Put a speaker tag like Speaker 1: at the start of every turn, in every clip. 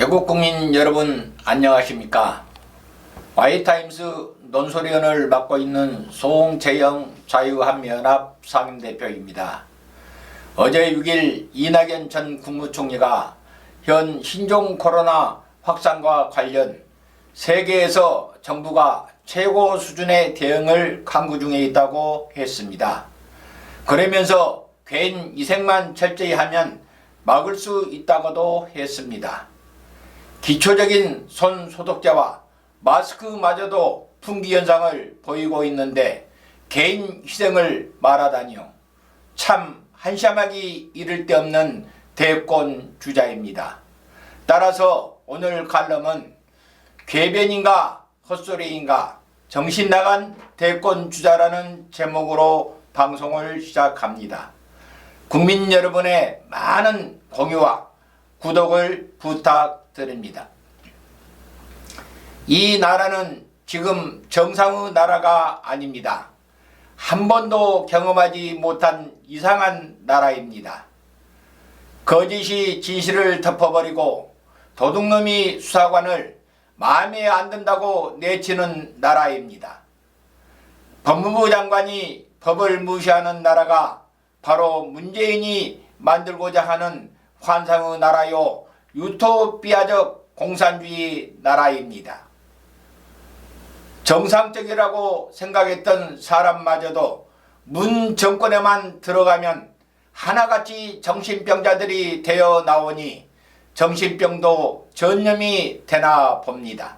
Speaker 1: 대국 국민 여러분 안녕하십니까? Y타임스 논설위원을 맡고 있는 송재영 자유한미연합 상임대표입니다. 어제 6일 이낙연 전 국무총리가 현 신종 코로나 확산과 관련 세계에서 정부가 최고 수준의 대응을 강구 중에 있다고 했습니다. 그러면서 개인 위생만 철저히 하면 막을 수 있다고도 했습니다. 기초적인 손 소독제와 마스크마저도 품귀 현상을 보이고 있는데 개인 희생을 말하다니요. 참 한심하기 이를 데 없는 대권 주자입니다. 따라서 오늘 칼럼은 궤변인가 헛소리인가 정신나간 대권 주자라는 제목으로 방송을 시작합니다. 국민 여러분의 많은 공유와 구독을 부탁드립니다. 이 나라는 지금 정상의 나라가 아닙니다. 한 번도 경험하지 못한 이상한 나라입니다. 거짓이 진실을 덮어버리고 도둑놈이 수사관을 마음에 안 든다고 내치는 나라입니다. 법무부 장관이 법을 무시하는 나라가 바로 문재인이 만들고자 하는 환상의 나라요 유토피아적 공산주의 나라입니다. 정상적이라고 생각했던 사람마저도 문 정권에만 들어가면 하나같이 정신병자들이 되어 나오니 정신병도 전염이 되나 봅니다.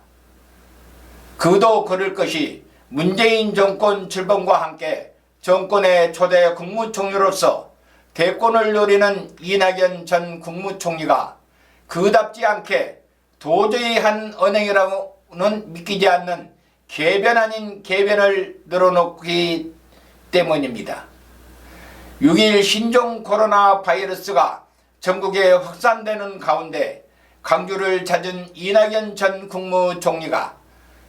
Speaker 1: 그도 그럴 것이 문재인 정권 출범과 함께 정권의 초대 국무총리로서 대권을 노리는 이낙연 전 국무총리가 그답지 않게 도저히 한 언행이라고는 믿기지 않는 궤변 아닌 궤변을 늘어놓기 때문입니다. 6일 신종 코로나 바이러스가 전국에 확산되는 가운데 강주를 찾은 이낙연 전 국무총리가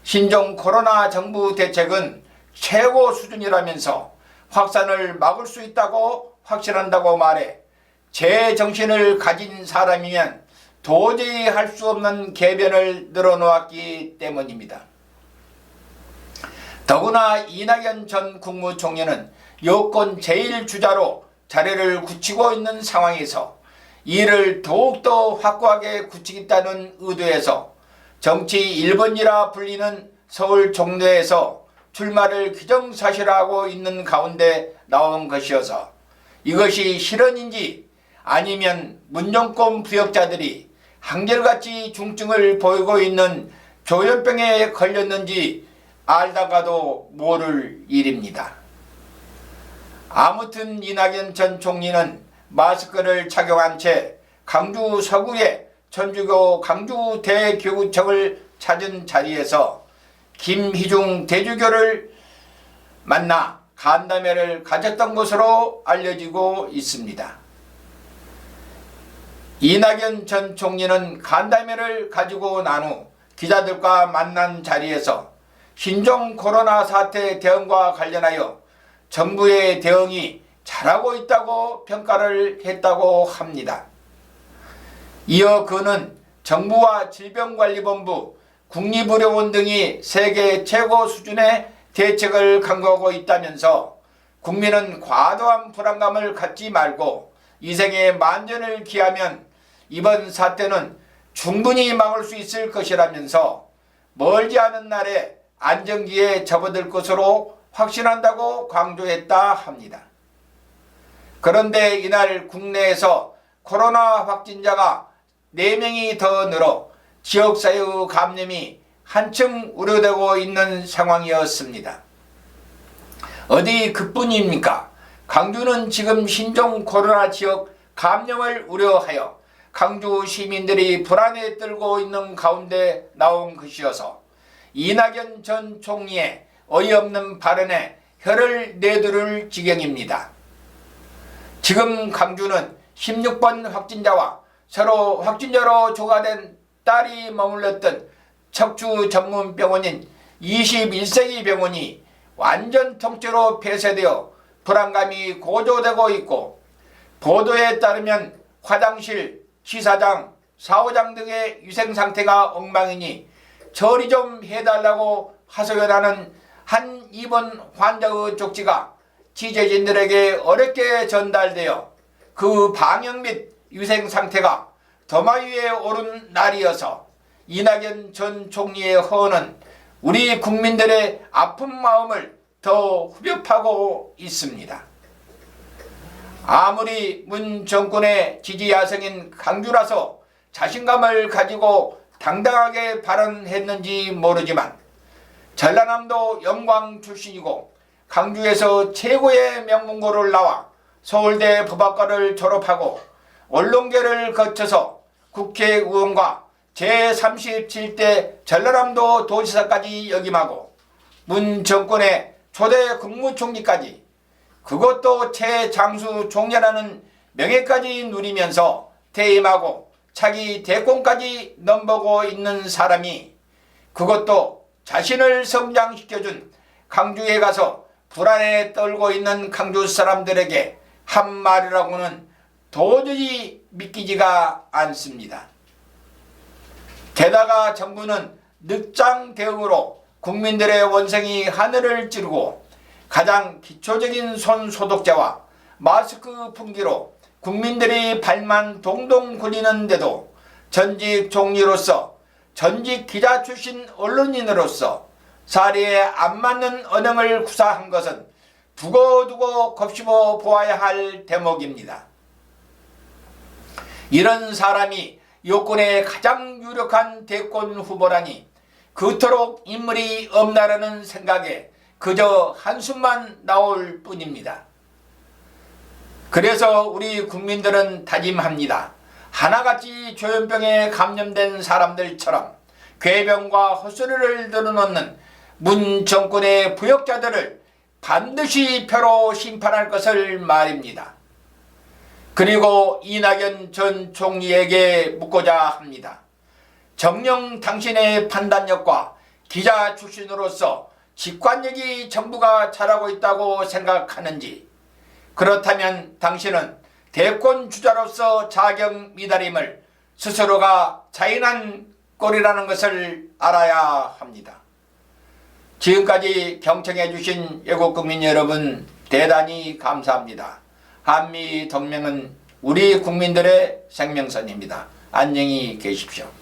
Speaker 1: 신종 코로나 정부 대책은 최고 수준이라면서 확산을 막을 수 있다고 확신한다고 말해 제정신을 가진 사람이면 도저히 할 수 없는 궤변을 늘어놓았기 때문입니다. 더구나 이낙연 전 국무총리는 여권 제1주자로 자리를 굳히고 있는 상황에서 이를 더욱더 확고하게 굳히겠다는 의도에서 정치 1번이라 불리는 서울 종로에서 출마를 기정사실화하고 있는 가운데 나온 것이어서 이것이 실언인지 아니면 문정권 부역자들이 한결같이 중증을 보이고 있는 조현병에 걸렸는지 알다가도 모를 일입니다. 아무튼 이낙연 전 총리는 마스크를 착용한 채 강주 서구의 천주교 강주 대교구청을 찾은 자리에서 김희중 대주교를 만나 간담회를 가졌던 것으로 알려지고 있습니다. 이낙연 전 총리는 간담회를 가지고 난 후 기자들과 만난 자리에서 신종 코로나 사태 대응과 관련하여 정부의 대응이 잘하고 있다고 평가를 했다고 합니다. 이어 그는 정부와 질병관리본부, 국립의료원 등이 세계 최고 수준의 대책을 강구하고 있다면서 국민은 과도한 불안감을 갖지 말고 이생의 만전을 기하면 이번 사태는 충분히 막을 수 있을 것이라면서 멀지 않은 날에 안정기에 접어들 것으로 확신한다고 강조했다 합니다. 그런데 이날 국내에서 코로나 확진자가 4명이 더 늘어 지역사회의 감염이 한층 우려되고 있는 상황이었습니다. 어디 그뿐입니까? 강주는 지금 신종 코로나 지역 감염을 우려하여 강주 시민들이 불안에 떨고 있는 가운데 나온 것이어서 이낙연 전 총리의 어이없는 발언에 혀를 내두를 지경입니다. 지금 강주는 16번 확진자와 서로 확진자로 조가된 딸이 머물렀던 척추 전문 병원인 21세기 병원이 완전 통째로 폐쇄되어 불안감이 고조되고 있고 보도에 따르면 화장실, 시사장, 사호장 등의 위생 상태가 엉망이니 처리 좀 해달라고 하소연하는 한 입원 환자의 쪽지가 취재진들에게 어렵게 전달되어 그 방역 및 위생 상태가 더마 위에 오른 날이어서 이낙연 전 총리의 허언은 우리 국민들의 아픈 마음을 더 후벼파고 있습니다. 아무리 문 정권의 지지 야성인 강주라서 자신감을 가지고 당당하게 발언했는지 모르지만 전라남도 영광 출신이고 강주에서 최고의 명문고를 나와 서울대 법학과를 졸업하고 언론계를 거쳐서 국회의원과 제37대 전라남도 도지사까지 역임하고 문 정권의 초대 국무총리까지, 그것도 최장수 총리라는 명예까지 누리면서 퇴임하고 차기 대권까지 넘보고 있는 사람이, 그것도 자신을 성장시켜준 강주에 가서 불안에 떨고 있는 강주 사람들에게 한 말이라고는 도저히 믿기지가 않습니다. 게다가 정부는 늑장 대응으로 국민들의 원성이 하늘을 찌르고 가장 기초적인 손 소독제와 마스크 품기로 국민들이 발만 동동 굴리는데도 전직 총리로서, 전직 기자 출신 언론인으로서 사리에 안 맞는 언행을 구사한 것은 두고두고 곱씹어 보아야 할 대목입니다. 이런 사람이 여권의 가장 유력한 대권 후보라니 그토록 인물이 없나라는 생각에 그저 한숨만 나올 뿐입니다. 그래서 우리 국민들은 다짐합니다. 하나같이 조현병에 감염된 사람들처럼 궤변과 헛소리를 늘어놓는 문 정권의 부역자들을 반드시 표로 심판할 것을 말입니다. 그리고 이낙연 전 총리에게 묻고자 합니다. 정녕 당신의 판단력과 기자 출신으로서 직관력이 정부가 잘하고 있다고 생각하는지, 그렇다면 당신은 대권 주자로서 자격 미달임을 스스로가 자인한 꼴이라는 것을 알아야 합니다. 지금까지 경청해 주신 애국국민 여러분 대단히 감사합니다. 한미동맹은 우리 국민들의 생명선입니다. 안녕히 계십시오.